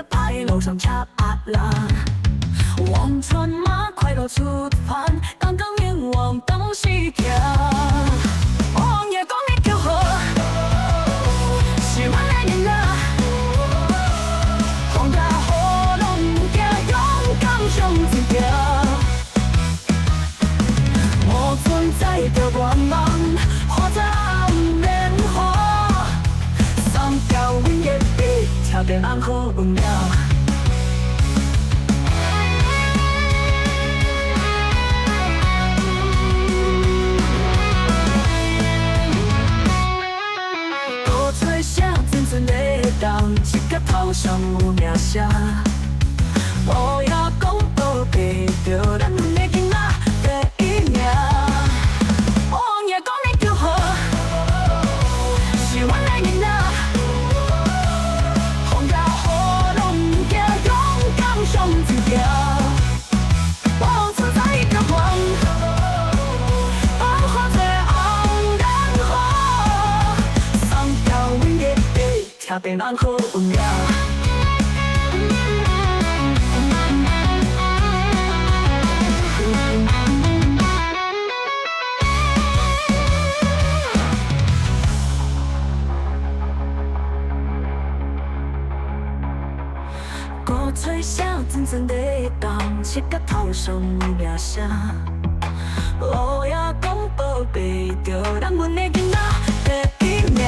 着牌楼上插栏，望穿马快乐出发，刚刚愿望东西跳。王爷讲你叫好，喜欢来年啦，红家火龙家勇敢上前跳，我存在的光芒，化在暗面火，上吊win也比跳得暗好不了。一个头上有名声，无也讲宝贝，着咱阮的囡仔第一名。王爷讲你叫好，是阮的囡仔，风甲雨拢惊，勇敢上前跳。我存在着光，放火在红燃火，上吊win也比跳得难好不了。鼓吹小真正的当，一个头上有名声。我也讲宝贝，着咱阮的囡仔第一名。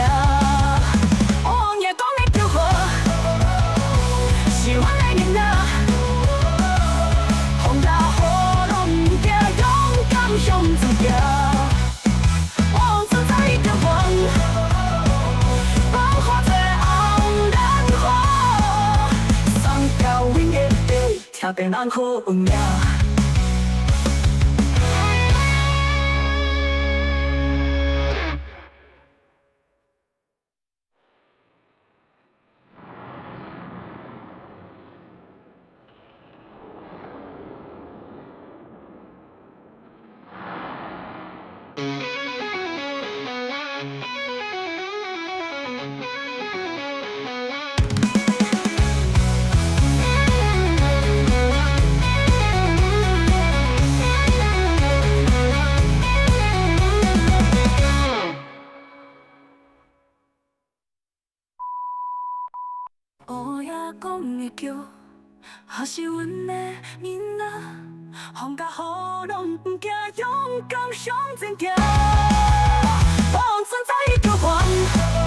王爷讲你叫好，是阮的囡仔，风甲雨拢惊，勇敢上前跳。我存在着光，放火在红燃火，上吊win也比跳得难好不了。乌鸦讲的叫，还是阮的囡仔，风甲雨拢不惊，勇敢上前跳。我存在着光。